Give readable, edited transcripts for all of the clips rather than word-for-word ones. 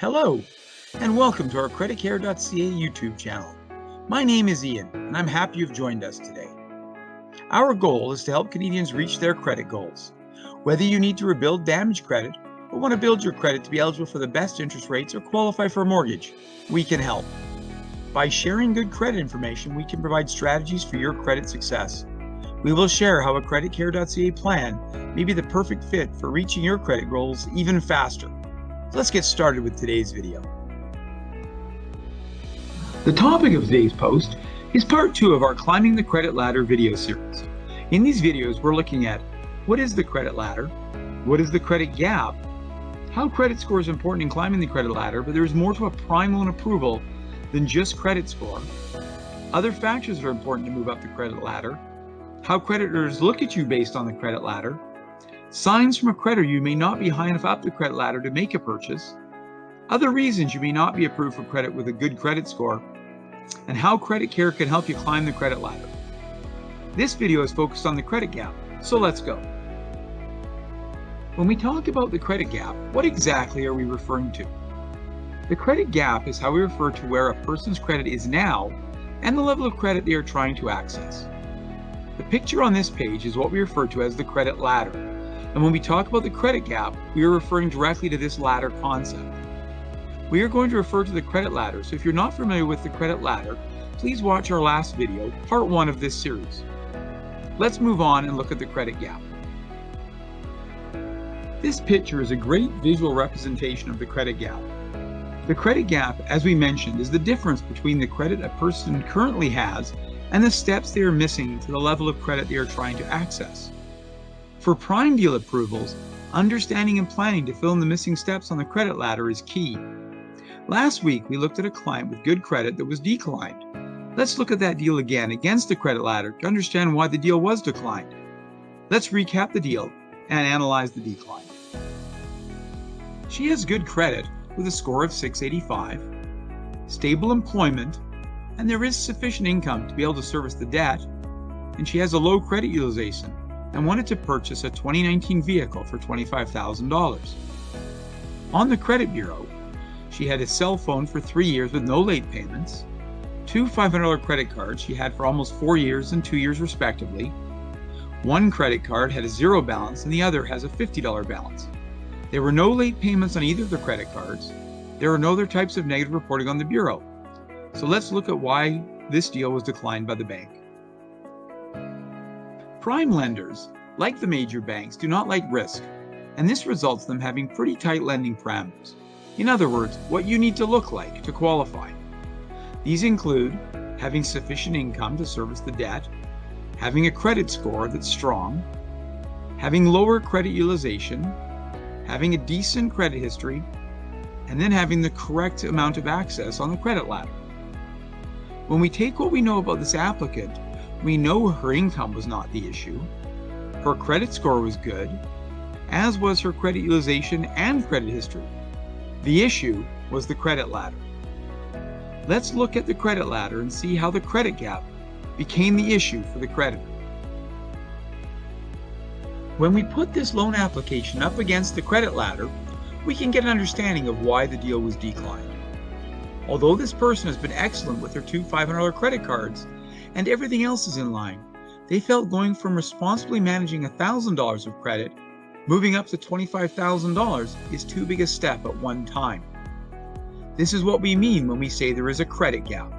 Hello, and welcome to our CreditCare.ca YouTube channel. My name is Ian, and I'm happy you've joined us today. Our goal is to help Canadians reach their credit goals. Whether you need to rebuild damaged credit or want to build your credit to be eligible for the best interest rates or qualify for a mortgage, we can help. By sharing good credit information, we can provide strategies for your credit success. We will share how a CreditCare.ca plan may be the perfect fit for reaching your credit goals even faster. Let's get started with today's video. The topic of today's post is part 2 of our Climbing the Credit Ladder video series. In these videos, we're looking at what is the credit ladder, what is the credit gap, how credit score is important in climbing the credit ladder, but there's more to a prime loan approval than just credit score, other factors that are important to move up the credit ladder, how creditors look at you based on the credit ladder, signs from a creditor you may not be high enough up the credit ladder to make a purchase, other reasons you may not be approved for credit with a good credit score, and how Credit Care can help you climb the credit ladder. This video is focused on the credit gap, so let's go. When we talk about the credit gap, what exactly are we referring to? The credit gap is how we refer to where a person's credit is now and the level of credit they are trying to access. The picture on this page is what we refer to as the credit ladder. And when we talk about the credit gap, we are referring directly to this ladder concept. We are going to refer to the credit ladder, so if you're not familiar with the credit ladder, please watch our last video, part 1 of this series. Let's move on and look at the credit gap. This picture is a great visual representation of the credit gap. The credit gap, as we mentioned, is the difference between the credit a person currently has and the steps they are missing to the level of credit they are trying to access. For prime deal approvals, understanding and planning to fill in the missing steps on the credit ladder is key. Last week, we looked at a client with good credit that was declined. Let's look at that deal again against the credit ladder to understand why the deal was declined. Let's recap the deal and analyze the decline. She has good credit with a score of 685, stable employment, and there is sufficient income to be able to service the debt, and she has a low credit utilization and wanted to purchase a 2019 vehicle for $25,000. On the credit bureau, she had a cell phone for 3 years with no late payments, 2 $500 credit cards she had for almost 4 years and 2 years respectively. One credit card had a $0 balance and the other has a $50 balance. There were no late payments on either of the credit cards. There are no other types of negative reporting on the bureau. So let's look at why this deal was declined by the bank. Prime lenders, like the major banks, do not like risk, and this results in them having pretty tight lending parameters. In other words, what you need to look like to qualify. These include having sufficient income to service the debt, having a credit score that's strong, having lower credit utilization, having a decent credit history, and then having the correct amount of access on the credit ladder. When we take what we know about this applicant, we know her income was not the issue, her credit score was good, as was her credit utilization and credit history. The issue was the credit ladder. Let's look at the credit ladder and see how the credit gap became the issue for the creditor. When we put this loan application up against the credit ladder, we can get an understanding of why the deal was declined. Although this person has been excellent with their 2 $500 credit cards and everything else is in line, they felt going from responsibly managing $1,000 of credit, moving up to $25,000 is too big a step at one time. This is what we mean when we say there is a credit gap.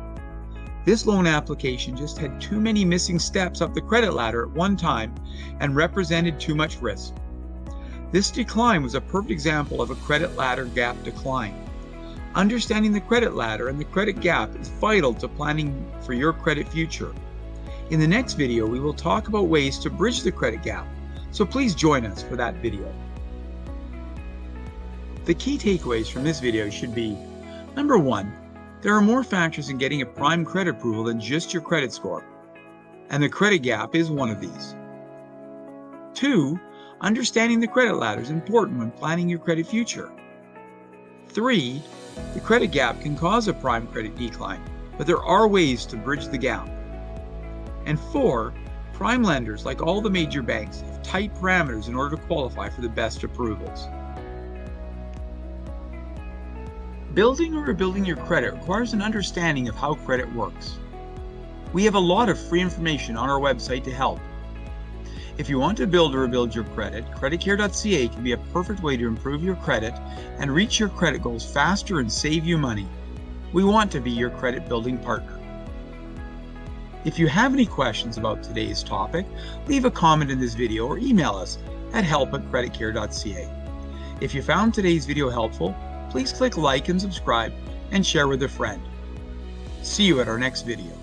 This loan application just had too many missing steps up the credit ladder at one time and represented too much risk. This decline was a perfect example of a credit ladder gap decline. Understanding the credit ladder and the credit gap is vital to planning for your credit future. In the next video, we will talk about ways to bridge the credit gap, so please join us for that video. The key takeaways from this video should be, number 1, there are more factors in getting a prime credit approval than just your credit score, and the credit gap is one of these. 2, understanding the credit ladder is important when planning your credit future. 3, the credit gap can cause a prime credit decline, but there are ways to bridge the gap. And 4, prime lenders, like all the major banks, have tight parameters in order to qualify for the best approvals. Building or rebuilding your credit requires an understanding of how credit works. We have a lot of free information on our website to help. If you want to build or rebuild your credit, creditcare.ca can be a perfect way to improve your credit and reach your credit goals faster and save you money. We want to be your credit building partner. If you have any questions about today's topic, leave a comment in this video or email us at help@creditcare.ca. If you found today's video helpful, please click like and subscribe and share with a friend. See you at our next video.